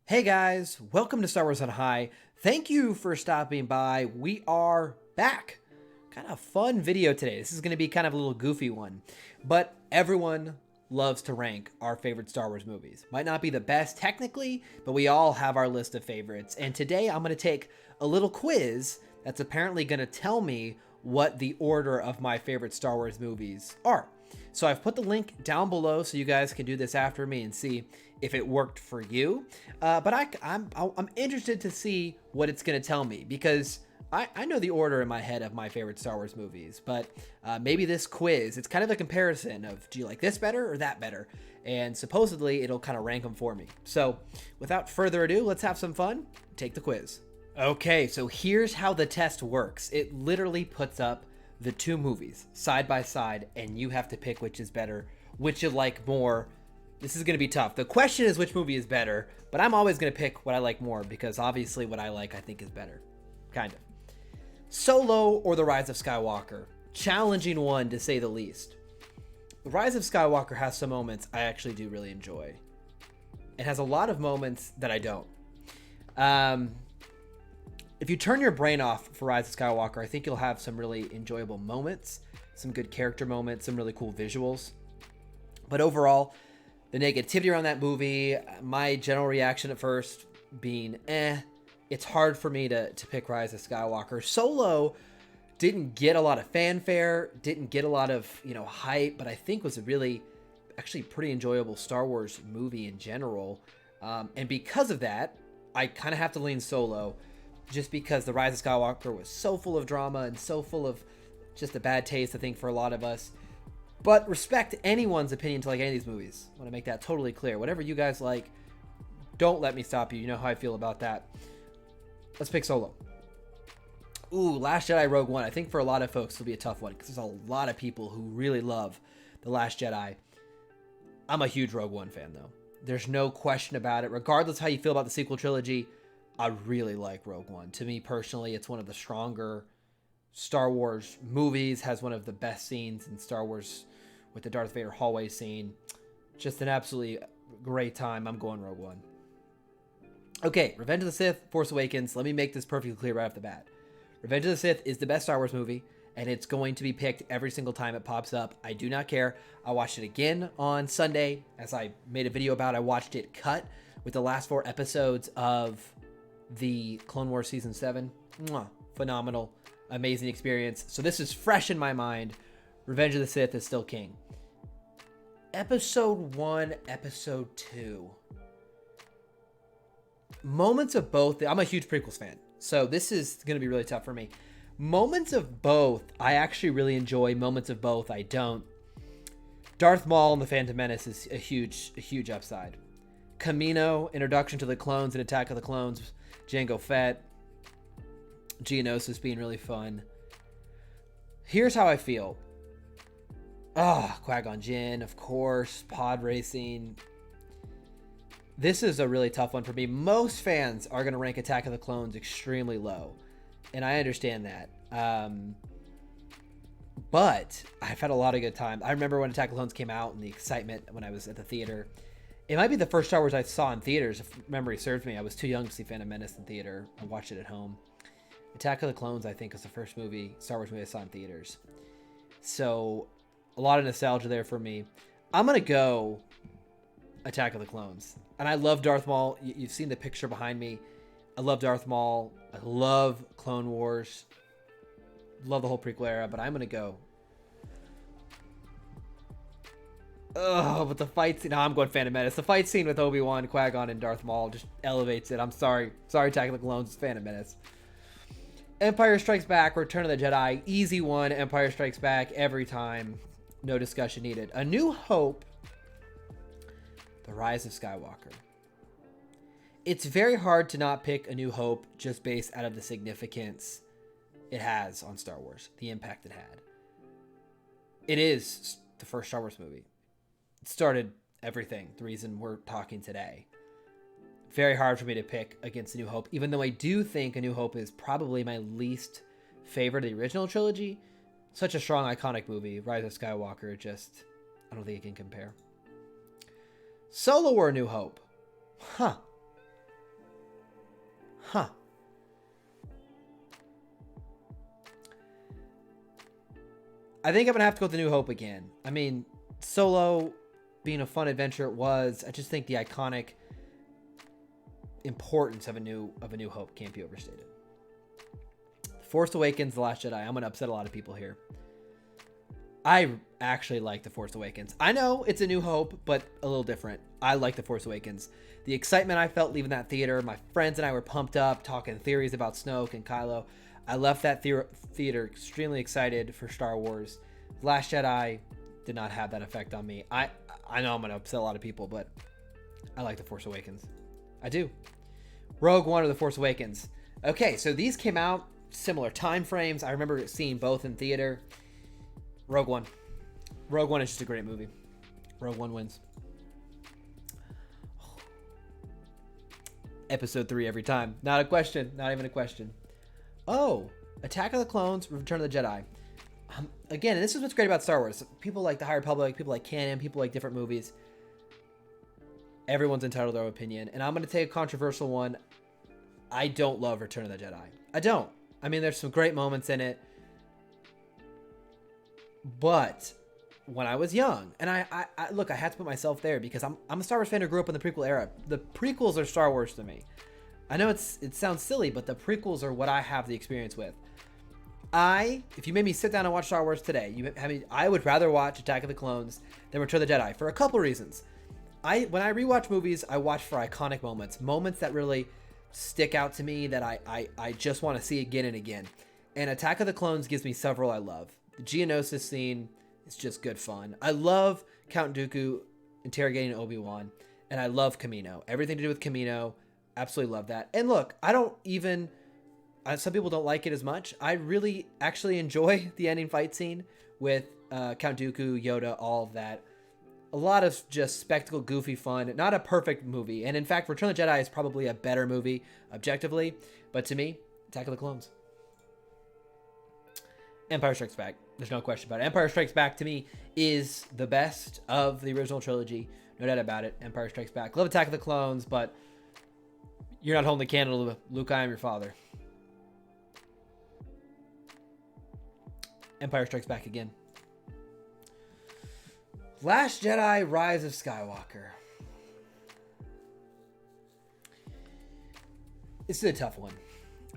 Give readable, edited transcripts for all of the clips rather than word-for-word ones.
Hey guys, welcome to Star Wars on High. Thank you for stopping by. We are back. Kind of fun video today. This is going to be kind of a little goofy one, but everyone loves to rank our favorite Star Wars movies. Might not be the best technically, but we all have our list of favorites. And today I'm going to take a little quiz that's apparently going to tell me what the order of my favorite Star Wars movies are. So I've put the link down below so you guys can do this after me and see if it worked for you. But I'm interested to see what it's going to tell me because I know the order in my head of my favorite Star Wars movies. But maybe this quiz, it's kind of a comparison of do you like this better or that better? And supposedly it'll kind of rank them for me. So without further ado, let's have some fun. Take the quiz. Okay, so here's how the test works. It literally puts up the two movies side by side, and you have to pick which is better, which you like more. This is going to be tough. The question is which movie is better, but I'm always going to pick what I like more because obviously what I like I think is better. Kind of. Solo or The Rise of Skywalker? Challenging one to say the least. The Rise of Skywalker has some moments I actually do really enjoy. It has a lot of moments that I don't. If you turn your brain off for Rise of Skywalker, I think you'll have some really enjoyable moments, some good character moments, some really cool visuals. But overall, the negativity around that movie, my general reaction at first being, it's hard for me to pick Rise of Skywalker. Solo didn't get a lot of fanfare, didn't get a lot of, hype, but I think was a really, actually pretty enjoyable Star Wars movie in general. And because of that, I kind of have to lean Solo. Just because The Rise of Skywalker was so full of drama and so full of just a bad taste, I think, for a lot of us. But respect anyone's opinion to like any of these movies. I want to make that totally clear. Whatever you guys like, don't let me stop you. You know how I feel about that. Let's pick Solo. Ooh, Last Jedi Rogue One. I think for a lot of folks, it'll be a tough one because there's a lot of people who really love The Last Jedi. I'm a huge Rogue One fan, though. There's no question about it. Regardless how you feel about the sequel trilogy, I really like Rogue One. To me personally, it's one of the stronger Star Wars movies, has one of the best scenes in Star Wars with the Darth Vader hallway scene. Just an absolutely great time. I'm going Rogue One. Okay, Revenge of the Sith, Force Awakens. Let me make this perfectly clear right off the bat. Revenge of the Sith is the best Star Wars movie, and it's going to be picked every single time it pops up. I do not care. I watched it again on Sunday. As I made a video about, I watched it cut with the last 4 episodes of the Clone Wars Season 7. Mwah, phenomenal, amazing experience. So this is fresh in my mind. Revenge of the Sith is still king. Episode 1, Episode 2. Moments of both. I'm a huge prequels fan, so this is going to be really tough for me. Moments of both, I actually really enjoy. Moments of both, I don't. Darth Maul and the Phantom Menace is a huge upside. Kamino, Introduction to the Clones and Attack of the Clones, Jango Fett, Geonosis being really fun. Here's how I feel. Qui-Gon Jinn, of course, pod racing. This is a really tough one for me. Most fans are going to rank Attack of the Clones extremely low, and I understand that. But I've had a lot of good times. I remember when Attack of the Clones came out and the excitement when I was at the theater. It might be the first Star Wars I saw in theaters, if memory serves me. I was too young to see Phantom Menace in theater. I watched it at home. Attack of the Clones, I think, was the first Star Wars movie I saw in theaters. So, a lot of nostalgia there for me. I'm going to go Attack of the Clones. And I love Darth Maul. You've seen the picture behind me. I love Darth Maul. I love Clone Wars. Love the whole prequel era, but I'm going to go. But the fight scene... No, I'm going Phantom Menace. The fight scene with Obi-Wan, Qui-Gon, and Darth Maul just elevates it. I'm sorry. Sorry, Attack of the Clones. It's Phantom Menace. Empire Strikes Back, Return of the Jedi. Easy one. Empire Strikes Back every time. No discussion needed. A New Hope. The Rise of Skywalker. It's very hard to not pick A New Hope just based out of the significance it has on Star Wars. The impact it had. It is the first Star Wars movie. It started everything. The reason we're talking today. Very hard for me to pick against A New Hope, even though I do think A New Hope is probably my least favorite of the original trilogy. Such a strong, iconic movie. Rise of Skywalker, just, I don't think it can compare. Solo or A New Hope? Huh. Huh. I think I'm going to have to go with The New Hope again. I mean, Solo being a fun adventure it was. I just think the iconic importance of a new Hope can't be overstated. Force Awakens, The Last Jedi. I'm going to upset a lot of people here. I actually like The Force Awakens. I know it's A New Hope, but a little different. I like The Force Awakens. The excitement I felt leaving that theater, my friends and I were pumped up, talking theories about Snoke and Kylo. I left that theater extremely excited for Star Wars. Last Jedi did not have that effect on me. I know I'm going to upset a lot of people, but I like The Force Awakens. I do. Rogue One or The Force Awakens. Okay, so these came out similar time frames. I remember seeing both in theater. Rogue One. Rogue One is just a great movie. Rogue One wins. Episode 3 every time. Not a question. Not even a question. Oh, Attack of the Clones, Return of the Jedi. Again, and this is what's great about Star Wars. People like The High Republic, people like canon, people like different movies. Everyone's entitled to their own opinion. And I'm going to take a controversial one. I don't love Return of the Jedi. I don't. I mean, there's some great moments in it. But when I was young, and I look, I had to put myself there because I'm a Star Wars fan who grew up in the prequel era. The prequels are Star Wars to me. I know it sounds silly, but the prequels are what I have the experience with. If you made me sit down and watch Star Wars today, I would rather watch Attack of the Clones than Return of the Jedi for a couple reasons. When I rewatch movies, I watch for iconic moments that really stick out to me that I just want to see again and again. And Attack of the Clones gives me several I love. The Geonosis scene is just good fun. I love Count Dooku interrogating Obi-Wan, and I love Kamino. Everything to do with Kamino, absolutely love that. And look, some people don't like it as much. I really actually enjoy the ending fight scene with Count Dooku, Yoda, all of that. A lot of just spectacle, goofy fun. Not a perfect movie. And in fact, Return of the Jedi is probably a better movie, objectively. But to me, Attack of the Clones. Empire Strikes Back. There's no question about it. Empire Strikes Back, to me, is the best of the original trilogy. No doubt about it. Empire Strikes Back. Love Attack of the Clones, but you're not holding the candle to Luke, I am your father. Empire Strikes Back again. Last Jedi, Rise of Skywalker. This is a tough one.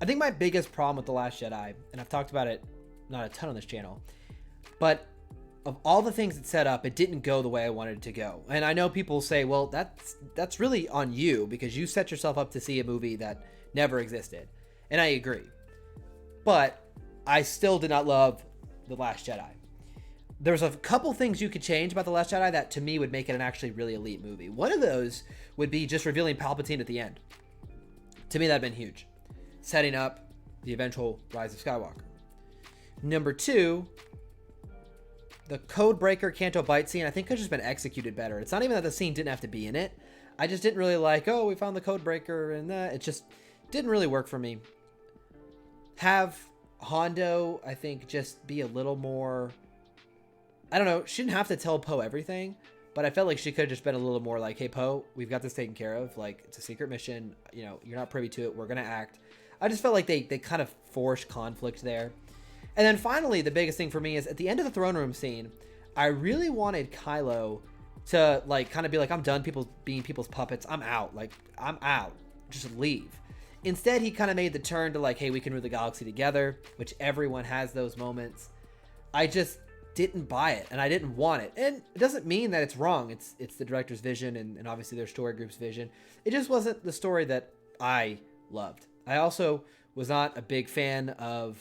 I think my biggest problem with The Last Jedi, and I've talked about it not a ton on this channel, but of all the things it set up, it didn't go the way I wanted it to go. And I know people say, well, that's really on you because you set yourself up to see a movie that never existed. And I agree. But I still did not love The Last Jedi. There's a couple things you could change about The Last Jedi that to me would make it an actually really elite movie. One of those would be just revealing Palpatine at the end. To me, that'd been huge. Setting up the eventual Rise of Skywalker. Number 2, the Codebreaker Canto Bight scene, I think could have just been executed better. It's not even that the scene didn't have to be in it. I just didn't really like, oh, we found the Codebreaker and that. It just didn't really work for me. Have Hondo, I think, just be a little more, I don't know, she didn't have to tell Poe everything, but I felt like she could have just been a little more like, hey, Poe, we've got this taken care of. Like, it's a secret mission. You know, you're not privy to it. We're going to act. I just felt like they kind of forced conflict there. And then finally, the biggest thing for me is at the end of the throne room scene, I really wanted Kylo to like kind of be like, I'm done being people's puppets. I'm out. Like, I'm out. Just leave. Instead, he kind of made the turn to like, hey, we can rule the galaxy together, which everyone has those moments. I just didn't buy it, and I didn't want it. And it doesn't mean that it's wrong. It's the director's vision and obviously their story group's vision. It just wasn't the story that I loved. I also was not a big fan of,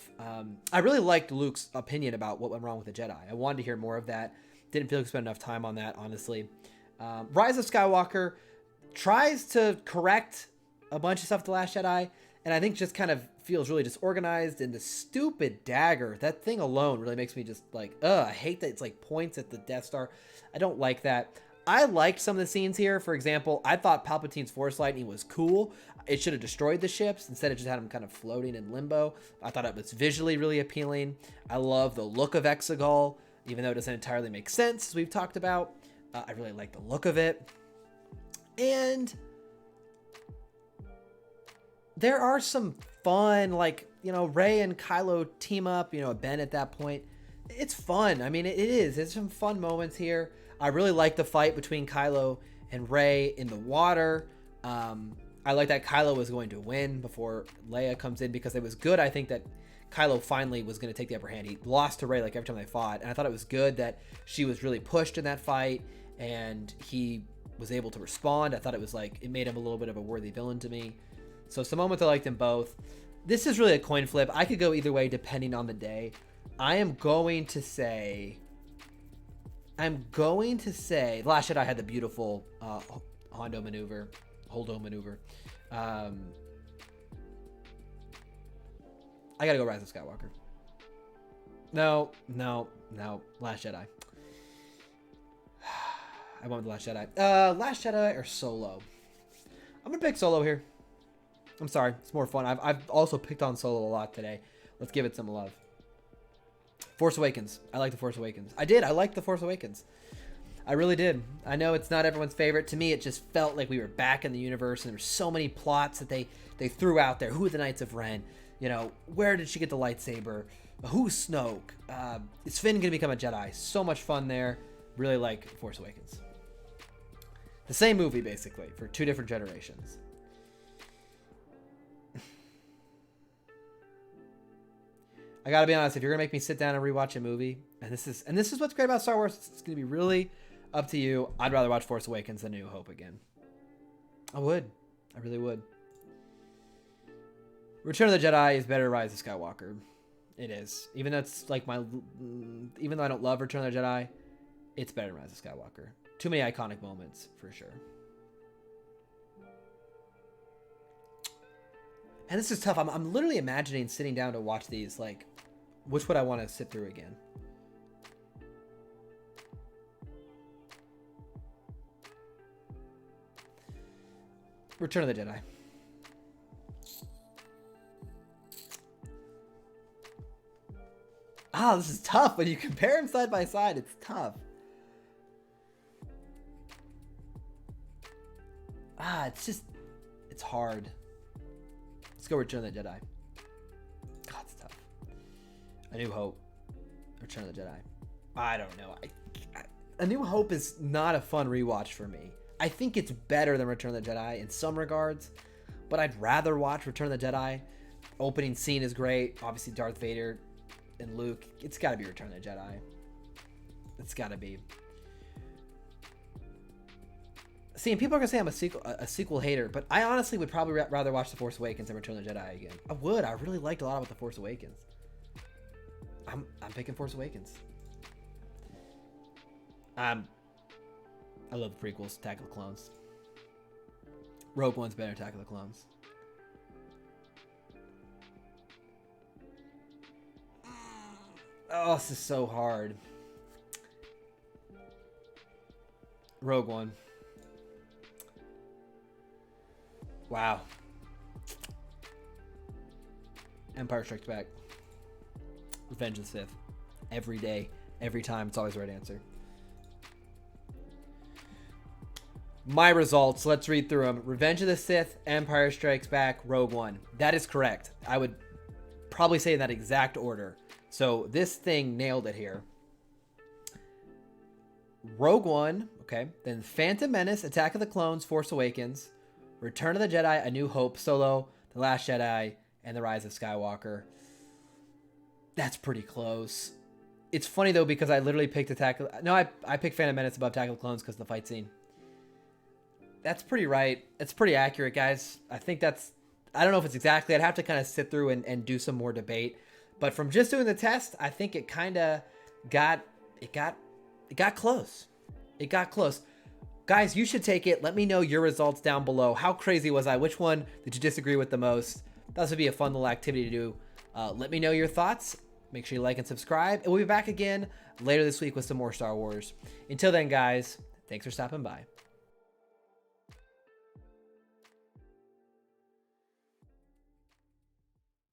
I really liked Luke's opinion about what went wrong with the Jedi. I wanted to hear more of that. Didn't feel like I spent enough time on that, honestly. Rise of Skywalker tries to correct a bunch of stuff The Last Jedi, and I think just kind of feels really disorganized, and the stupid dagger, that thing alone really makes me just like, I hate that it's like points at the Death Star. I don't like that. I liked some of the scenes here. For example, I thought Palpatine's Force Lightning was cool. It should have destroyed the ships. Instead, it just had them kind of floating in limbo. I thought it was visually really appealing. I love the look of Exegol, even though it doesn't entirely make sense, as we've talked about. I really like the look of it. And there are some fun, like, you know, Rey and Kylo team up, you know, Ben at that point. It's fun. I mean, it is. There's some fun moments here. I really like the fight between Kylo and Rey in the water. I like that Kylo was going to win before Leia comes in, because it was good. I think that Kylo finally was going to take the upper hand. He lost to Rey like every time they fought, and I thought it was good that she was really pushed in that fight and he was able to respond. I thought it was like, it made him a little bit of a worthy villain to me. So some moments I liked them both. This is really a coin flip. I could go either way depending on the day. I am going to say The Last Jedi had the beautiful Holdo maneuver. I gotta go Rise of Skywalker. No. Last Jedi. I went with The Last Jedi. Last Jedi or Solo? I'm gonna pick Solo here. I'm sorry, it's more fun. I've also picked on Solo a lot today. Let's give it some love. Force Awakens. I like The Force Awakens. I liked The Force Awakens. I really did. I know it's not everyone's favorite. To me, it just felt like we were back in the universe, and there were so many plots that they threw out there. Who are the Knights of Ren? You know, where did she get the lightsaber? Who's Snoke? Is Finn gonna become a Jedi? So much fun there. Really like Force Awakens. The same movie, basically, for two different generations. I gotta be honest, if you're gonna make me sit down and rewatch a movie, and this is what's great about Star Wars, it's gonna be really up to you. I'd rather watch Force Awakens than New Hope again. I really would. Return of the Jedi is better than Rise of Skywalker. It is. Even though I don't love Return of the Jedi, it's better than Rise of Skywalker. Too many iconic moments, for sure. And this is tough. I'm literally imagining sitting down to watch these, like, which would I want to sit through again? Return of the Jedi. This is tough. When you compare them side by side, it's tough. It's hard. Let's go Return of the Jedi. God, it's tough. A New Hope. Return of the Jedi. I don't know. A New Hope is not a fun rewatch for me. I think it's better than Return of the Jedi in some regards, but I'd rather watch Return of the Jedi. Opening scene is great. Obviously, Darth Vader and Luke. It's got to be Return of the Jedi. It's got to be. See, and people are going to say I'm a sequel hater, but I honestly would probably rather watch The Force Awakens than Return of the Jedi again. I would. I really liked a lot about The Force Awakens. I'm picking Force Awakens. I love the prequels, Attack of the Clones. Rogue One's better than Attack of the Clones. Oh, this is so hard. Rogue One. Wow. Empire Strikes Back. Revenge of the Sith. Every day, every time, it's always the right answer. My results, let's read through them. Revenge of the Sith, Empire Strikes Back, Rogue One. That is correct. I would probably say in that exact order. So this thing nailed it here. Rogue One, okay. Then Phantom Menace, Attack of the Clones, Force Awakens, Return of the Jedi, A New Hope, Solo, The Last Jedi, and The Rise of Skywalker. That's pretty close. It's funny though, because I literally picked I picked Phantom Menace above Attack of the Clones because of the fight scene. That's pretty right. It's pretty accurate, guys. I think that's, I don't know if it's exactly, I'd have to kind of sit through and do some more debate. But from just doing the test, I think it kind of got close. It got close. Guys, you should take it. Let me know your results down below. How crazy was I? Which one did you disagree with the most? That would be a fun little activity to do. Let me know your thoughts. Make sure you like and subscribe. And we'll be back again later this week with some more Star Wars. Until then, guys, thanks for stopping by.